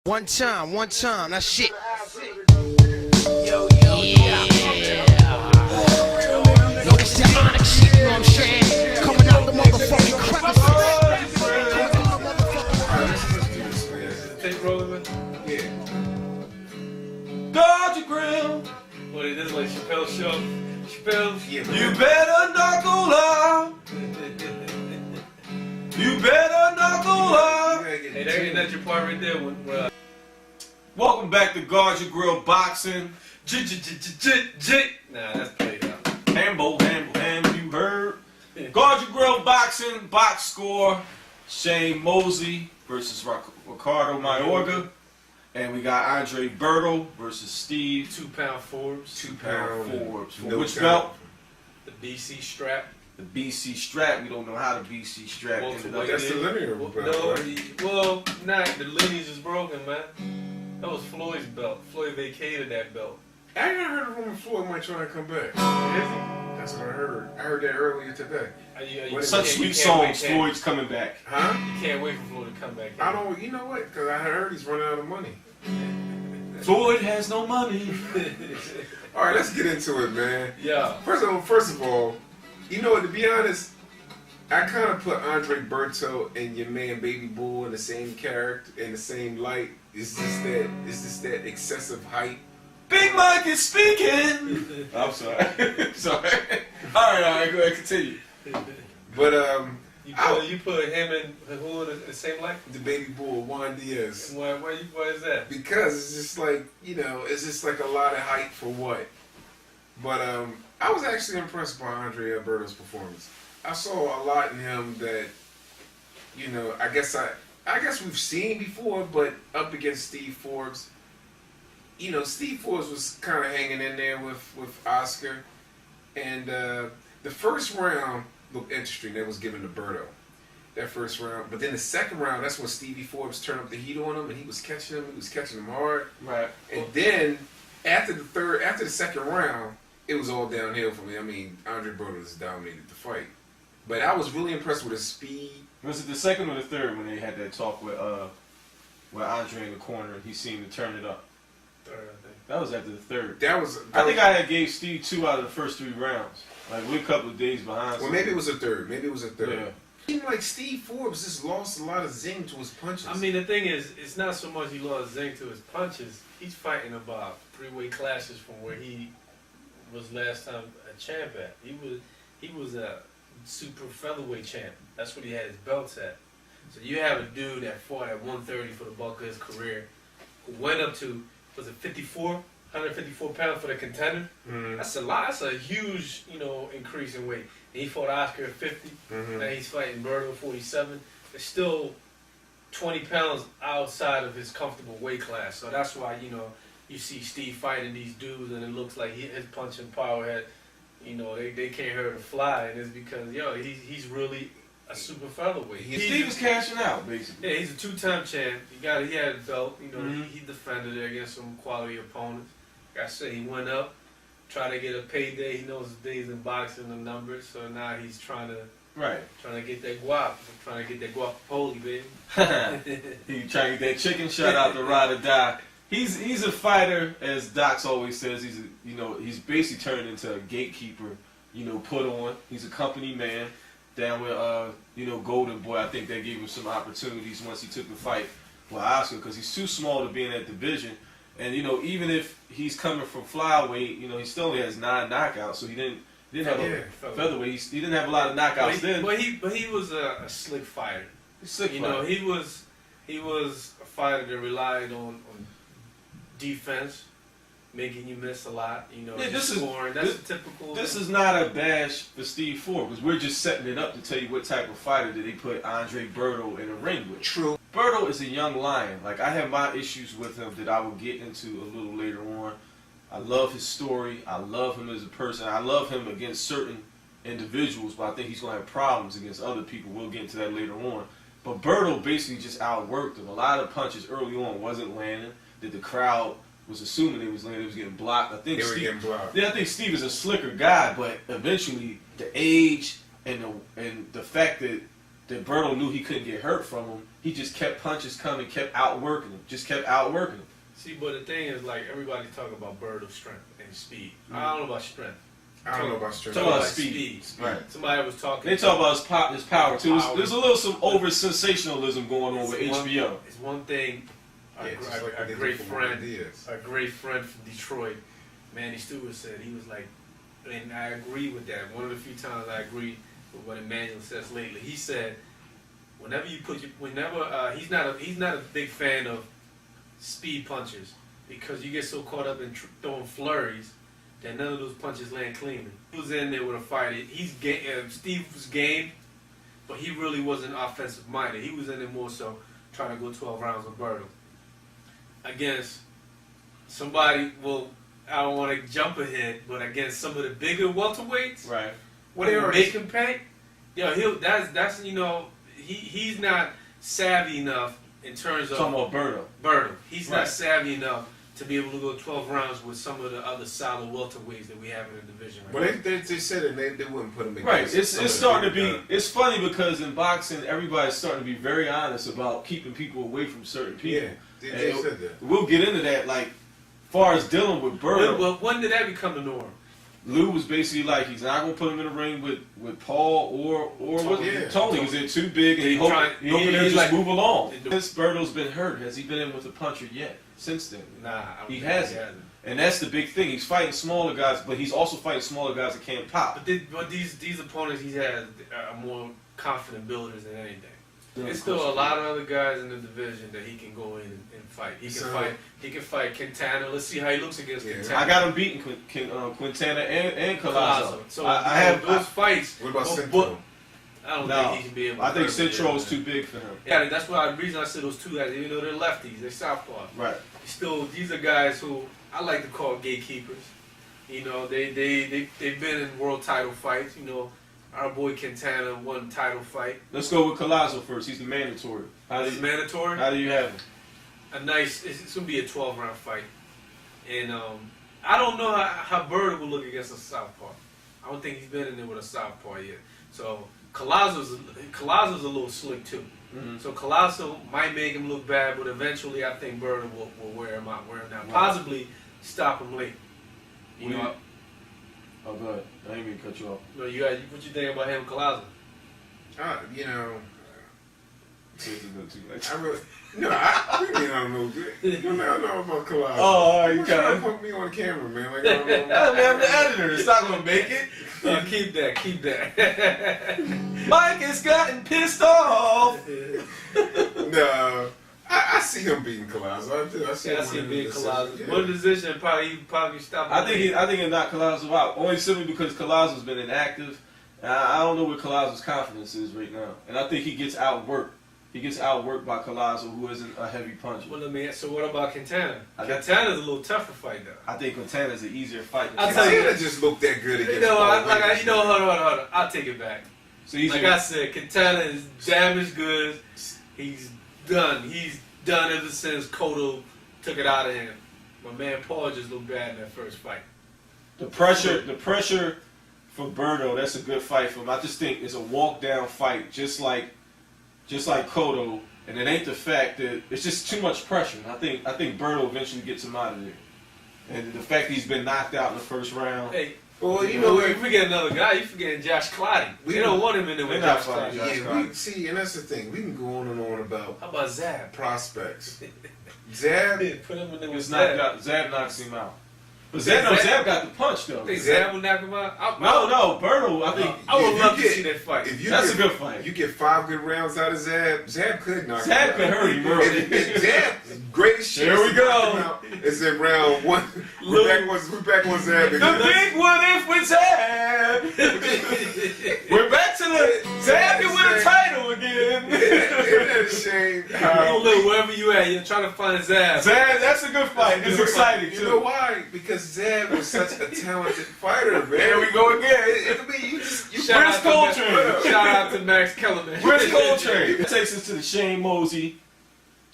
One time, that's shit. Yo, yeah. Yo, this the Onyx shit, you know what I'm saying? Coming out the motherfucking crevices. Tape rolling, man? Yeah. Dodger Grill. What it is like Chappelle's show. Chappelle's. Yeah, You better knuckle up. You better knuckle up. Hey, that's your part right there. Welcome back to Guard Your Grill Boxing. Nah, that's played out. Hambo, you heard? Guard Your Grill Boxing, box score. Shane Mosley versus Ricardo Mayorga. And we got Andre Berto versus Steve. 2 pound Forbes. 2 pound Forbes. No Which doubt. belt? The BC strap. The BC strap. We don't know how the BC strap ended up. That's the linear belt, No, right? well, not the lineage is broken, man. That was Floyd's belt. Floyd vacated that belt. I ain't heard of Roman Floyd might try to come back. That's what I heard. I heard that earlier today. Such sweet songs. Floyd's coming back. Huh? You can't wait for Floyd to come back. I don't, you know what? Because I heard he's running out of money. Floyd has no money. All right, let's get into it, man. Yeah. First of all, you know what, to be honest, I kind of put Andre Berto and your man Baby Bull in the same character, in the same light. It's just that excessive hype. Big Mike is speaking. I'm sorry. Sorry. All right, go ahead, continue. But You put him and who in the same light? the Baby Bull, Juan Diaz. Why is that? Because it's just like, you know, it's just like a lot of hype for what. But I was actually impressed by Andre Berto's performance. I saw a lot in him that, you know, I guess we've seen before, but up against Steve Forbes. You know, Steve Forbes was kind of hanging in there with Oscar. And the first round looked interesting. That was given to Berto. That first round. But then the second round, that's when Stevie Forbes turned up the heat on him, and he was catching him. He was catching him hard. Right. And then after the second round, it was all downhill for me. I mean, Andre Berto just dominated the fight. But I was really impressed with his speed. Was it the second or the third when they had that talk with Andre in the corner and he seemed to turn it up? Third, I think. That was after the third. I think I had gave Steve 2 out of the first 3 rounds. Like, we're a couple of days behind. Well, maybe it was a third. Yeah. It seemed like Steve Forbes just lost a lot of zing to his punches. I mean, the thing is, it's not so much he lost zing to his punches. He's fighting about 3-weight classes from where he was last time a champ at. He was a super featherweight champ. That's what he had his belts at. So you have a dude that fought at 130 for the bulk of his career, who went up to, was it 154 pounds for the contender? Mm-hmm. That's a lot. That's a huge, increase in weight. And he fought Oscar at 50. Mm-hmm. Now he's fighting Berto at 47. It's still 20 pounds outside of his comfortable weight class. So that's why, you see Steve fighting these dudes and it looks like his punching power had, they can't hurt a fly. And it's because, he's really a super featherweight. Steve is cashing out, basically. Yeah, he's a 2-time champ. He had a belt. He defended it against some quality opponents. Like I said, he went up, tried to get a payday. He knows his days in boxing and numbers, so now he's trying to get that guap. Trying to get that guacamole, baby. He trying to get that chicken. Shout out to Ride or Die. He's a fighter, as Docs always says. He's basically turned into a gatekeeper. Put on. He's a company man. Down with Golden Boy, I think that gave him some opportunities once he took the fight with Oscar, because he's too small to be in that division. And even if he's coming from flyweight, he still only has 9 knockouts, so he didn't have a featherweight. He didn't have a lot of knockouts then. But he was a slick fighter. Fighter. He was a fighter that relied on defense, making you miss a lot. Scoring. That's typical. This is not a bash for Steve Forbes, because we're just setting it up to tell you what type of fighter did they put Andre Berto in a ring with. True. Berto is a young lion. Like, I have my issues with him that I will get into a little later on. I love his story. I love him as a person. I love him against certain individuals, but I think he's going to have problems against other people. We'll get into that later on. But Berto basically just outworked him. A lot of punches early on wasn't landing, that the crowd was assuming they was landing. They was getting blocked. I think getting blocked. Yeah, I think Steve is a slicker guy, but eventually the age and the fact that that Berto knew he couldn't get hurt from him. He just kept punches coming, kept outworking him, just kept outworking him. See, but the thing is, like, everybody talk about Berto's strength and speed. I don't know about strength. I don't know about strength. Talk about Like speed. Right. Somebody was talking. They talk about his power too. Power. There's a little some over sensationalism going on with HBO. It's one thing. Yeah, just like A they great did for friend, Diaz. a great friend from Detroit, Manny Stewart, said, he was like, and I agree with that. One of the few times I agree with what Emmanuel says lately. He said, whenever you put he's not a big fan of speed punches because you get so caught up in throwing flurries that none of those punches land cleanly. He was in there with a fight. Steve was game, but he really wasn't offensive minded. He was in there more so trying to go 12 rounds with Berto. Against somebody, well, I don't want to jump ahead, but against some of the bigger welterweights, Right. Well, they already make him pay. That's he's not savvy enough in terms of Talking about Berto. Berto. He's Right. not savvy enough to be able to go 12 rounds with some of the other solid welterweights that we have in the division. Right Well, now. they said it. They wouldn't put him in. Right. It's starting to be. It's funny because in boxing, everybody's starting to be very honest about keeping people away from certain people. Yeah, they And said that. We'll get into that. Like, far as dealing with Berto, Well, when did that become the norm? Lou was basically like he's not gonna put him in the ring with Paul or with Yeah. Tony because they're too big and He hoping tried- they'll he's just like- move along. Since Berto's been hurt, has he been in with a puncher yet? Since then, Nah, I don't He think hasn't. And that's the big thing. He's fighting smaller guys, but he's also fighting smaller guys that can't pop. But these opponents he has are more confident builders than anything. Yeah, There's of still course. a lot of other guys in the division that he can go in and fight. He can fight Quintana. Let's see how he looks against Yeah. Quintana. I got him beating Quintana and Collazo. So I have those fights. What about but- Central? I don't No, think he can be able. I to think hurt Central him. is too big for him. Yeah, that's why the reason I said those two guys, even though they're lefties, they're southpaws. Right. Still, these are guys who I like to call gatekeepers. You know, they've been in world title fights. You know, our boy Quintana won title fight. Let's go with Collazo first. He's the mandatory. It's mandatory. How do you have him? It's gonna be a 12-round fight, and I don't know how Berto will look against a southpaw. I don't think he's been in there with a southpaw yet. So Collazo's a little slick too. Mm-hmm. So Collazo might make him look bad, but eventually I think Berto will wear him out, down, possibly stop him late. You know, Oh, go ahead. I didn't mean to cut you off. what you think about him, Collazo? You know, This is good too much. I really, no, I really don't know. You don't know about Collage. Oh, all right, you trying got to it. put me on camera, man. Like, I don't know. Yeah, man, I'm the editor. It's not gonna make it. Keep that. Mike has gotten pissed off. No, I see him beating Collazo. I do. I see Yeah, I him see him winning being the decision. Collazo. Yeah. One decision probably stop him. I think it knocked Collazo out only simply because Collazo's been inactive. I don't know what Collazo's confidence is right now, and I think he gets outworked. He gets outworked by Collazo, who isn't a heavy puncher. Well, so what about Quintana? I got- Quintana's a little tougher fight though. I think Quintana's an easier fight. I'll tell you- Quintana just looked that good against You know, Paul Whitaker. hold on. I'll take it back. So he's Like I said, Quintana is damaged goods. He's done. He's done ever since Cotto took it out of him. My man Paul just looked bad in that first fight. the pressure for Berto. That's a good fight for him. I just think it's a walk down fight, just like Cotto, and it ain't the fact that it's just too much pressure. I think Berto eventually gets him out of there, and the fact that he's been knocked out in the first round. Hey, Well, you know, you forget another guy. You forgetting Josh Clotty. We They don't want him in there with They're not Josh fighting Clotty. Josh. Yeah, we see, and that's the thing. We can go on and on about How about Zab? prospects. Zab, Put him in there with It's knocked Zab. out. Zab knocks him out, but Zab- Zab got the punch though. I think Zab will knock him out. No, Berto. I think I would If you love to get- see that fight. if you that's a get, good fight. you get 5 good rounds out of Zab, Zab could knock Zab him could out. hurt him, bro. If Zab's greatest shit Here we go. is in round 1. We're back on Zab The again. big what if with Zab. We're back to the Zab can win a title again. Isn't that a shame? Hey, How look, wherever you at, you're trying to find Zab. Zab, that's a good fight. It's exciting You too. know why? Because Zab was such a talented fighter, man. There we go again. I mean, you Shout Where's out to Max- Coltrane? Shout out to Max Kellerman. Where's Coltrane? It takes us to the Shane Mosley.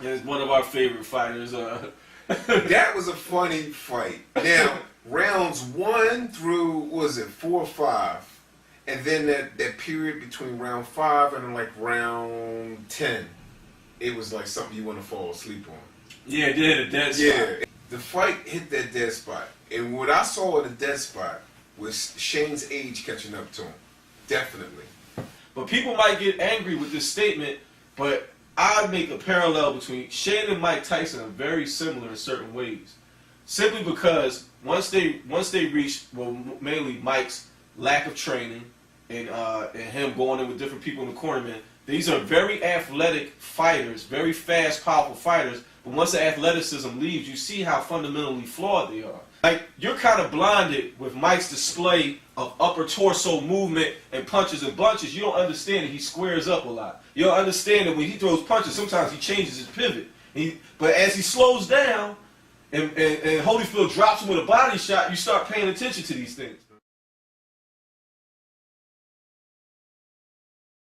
Is one of our favorite fighters. that was a funny fight. Now, rounds 1 through, what was it, 4 or 5? And then that period between round 5 and like round 10, it was like something you want to fall asleep on. Yeah, it did a dead spot. Yeah, the fight hit that dead spot. And what I saw at the dead spot was Shane's age catching up to him. Definitely. But people might get angry with this statement, but I make a parallel between Shane and Mike Tyson are very similar in certain ways. Simply because once they reached, well, mainly Mike's lack of training and him going in with different people in the corner, man, these are very athletic fighters, very fast, powerful fighters. But once the athleticism leaves, you see how fundamentally flawed they are. Like, you're kind of blinded with Mike's display of upper torso movement and punches and bunches. You don't understand that he squares up a lot. You don't understand that when he throws punches, sometimes he changes his pivot. But as he slows down and Holyfield drops him with a body shot, you start paying attention to these things.